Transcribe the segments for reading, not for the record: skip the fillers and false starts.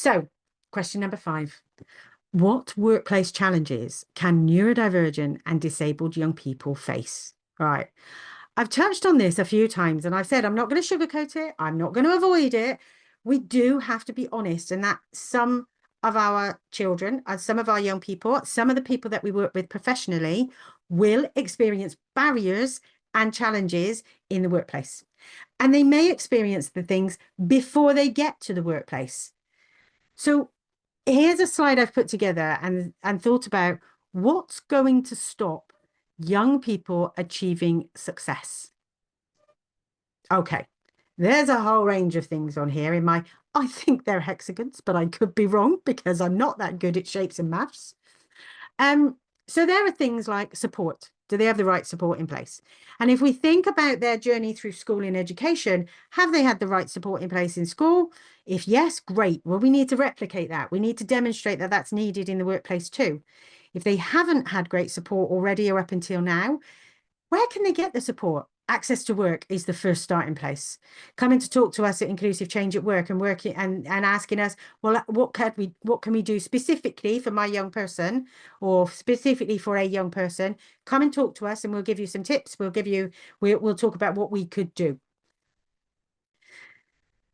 So, question number 5. What workplace challenges can neurodivergent and disabled young people face? All right. I've touched on this a few times and I've said I'm not going to sugarcoat it. I'm not going to avoid it. We do have to be honest, and that some of our children and some of our young people, some of the people that we work with professionally will experience barriers and challenges in the workplace. And they may experience the things before they get to the workplace. So here's a slide I've put together and thought about what's going to stop young people achieving success. Okay, there's a whole range of things on here I think they're hexagons, but I could be wrong because I'm not that good at shapes and maths. So there are things like support. Do they have the right support in place? And if we think about their journey through school and education, have they had the right support in place in school? If yes, great. Well, we need to replicate that. We need to demonstrate that that's needed in the workplace too. If they haven't had great support already or up until now, where can they get the support? Access to work is the first starting place. Coming to talk to us at Inclusive Change at Work and working and asking us, well, what can we do specifically for my young person or specifically for a young person? Come and talk to us and we'll give you some tips. We'll talk about what we could do.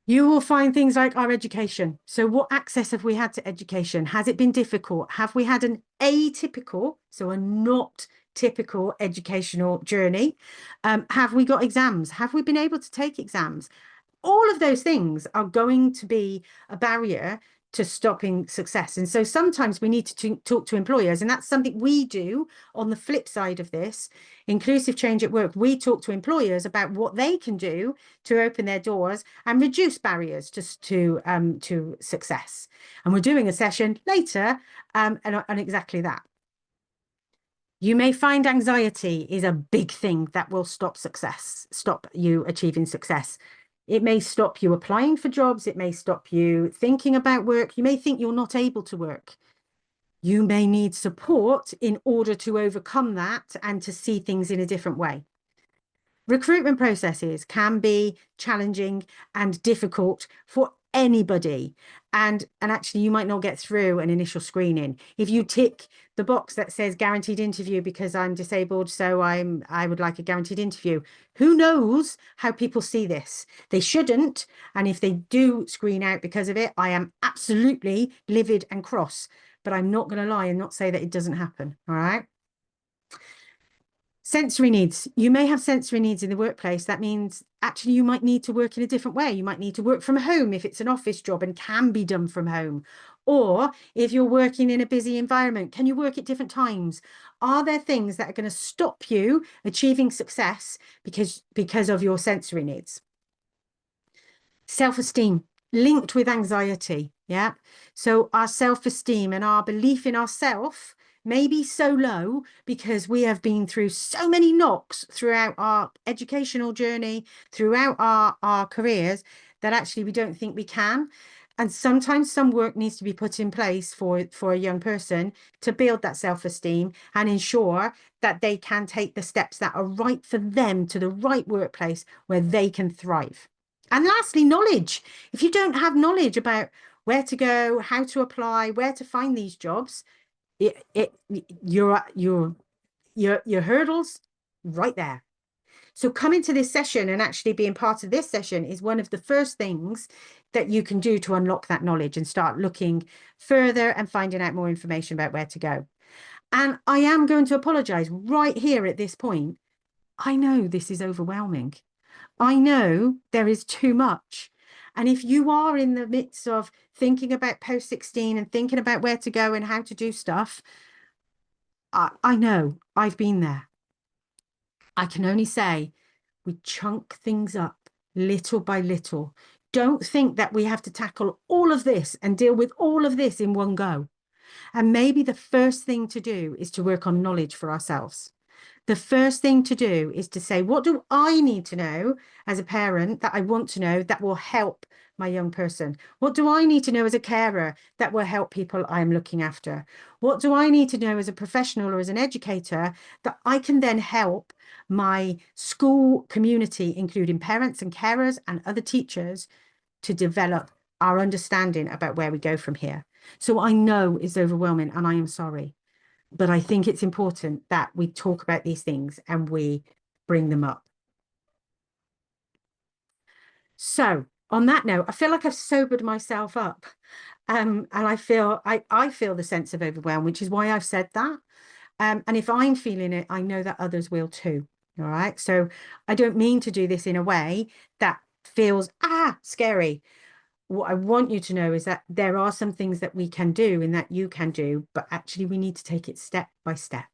You will find things like our education. So what access have we had to education? Has it been difficult? Have we had an atypical, so a not typical educational journey? Have we got exams? Have we been able to take exams? All of those things are going to be a barrier to stopping success. And so sometimes we need to talk to employers, and that's something we do on the flip side of this. Inclusive Change at Work, we talk to employers about what they can do to open their doors and reduce barriers to success. And we're doing a session later on exactly that. You may find anxiety is a big thing that will stop you achieving success. It may stop you applying for jobs. It may stop you thinking about work. You may think you're not able to work. You may need support in order to overcome that and to see things in a different way. Recruitment processes can be challenging and difficult for anybody. And actually, you might not get through an initial screening. If you tick the box that says guaranteed interview because I'm disabled, so I would like a guaranteed interview. Who knows how people see this? They shouldn't. And if they do screen out because of it, I am absolutely livid and cross. But I'm not going to lie and not say that it doesn't happen. All right. Sensory needs. You may have sensory needs in the workplace. That means actually you might need to work in a different way. You might need to work from home if it's an office job and can be done from home. Or if you're working in a busy environment, can you work at different times? Are there things that are going to stop you achieving success because of your sensory needs? Self-esteem linked with anxiety. Yeah. So our self-esteem and our belief in ourselves may be so low because we have been through so many knocks throughout our educational journey, throughout our careers, that actually we don't think we can. And sometimes some work needs to be put in place for a young person to build that self-esteem and ensure that they can take the steps that are right for them to the right workplace where they can thrive. And lastly, knowledge. If you don't have knowledge about where to go, how to apply, where to find these jobs, your hurdles right there. So coming to this session and actually being part of this session is one of the first things that you can do to unlock that knowledge and start looking further and finding out more information about where to go. And I am going to apologize right here at this point. I know this is overwhelming. I know there is too much. And if you are in the midst of thinking about post-16 and thinking about where to go and how to do stuff, I know I've been there. I can only say we chunk things up little by little. Don't think that we have to tackle all of this and deal with all of this in one go. And maybe the first thing to do is to work on knowledge for ourselves. The first thing to do is to say, what do I need to know as a parent that I want to know that will help my young person? What do I need to know as a carer that will help people I'm looking after? What do I need to know as a professional or as an educator that I can then help my school community, including parents and carers and other teachers, to develop our understanding about where we go from here. So I know it's overwhelming and I am sorry, but I think it's important that we talk about these things and we bring them up. So on that note, I feel like I've sobered myself up. And I feel the sense of overwhelm, which is why I've said that. And if I'm feeling it, I know that others will too. All right. So I don't mean to do this in a way that feels scary. What I want you to know is that there are some things that we can do and that you can do, but actually we need to take it step by step.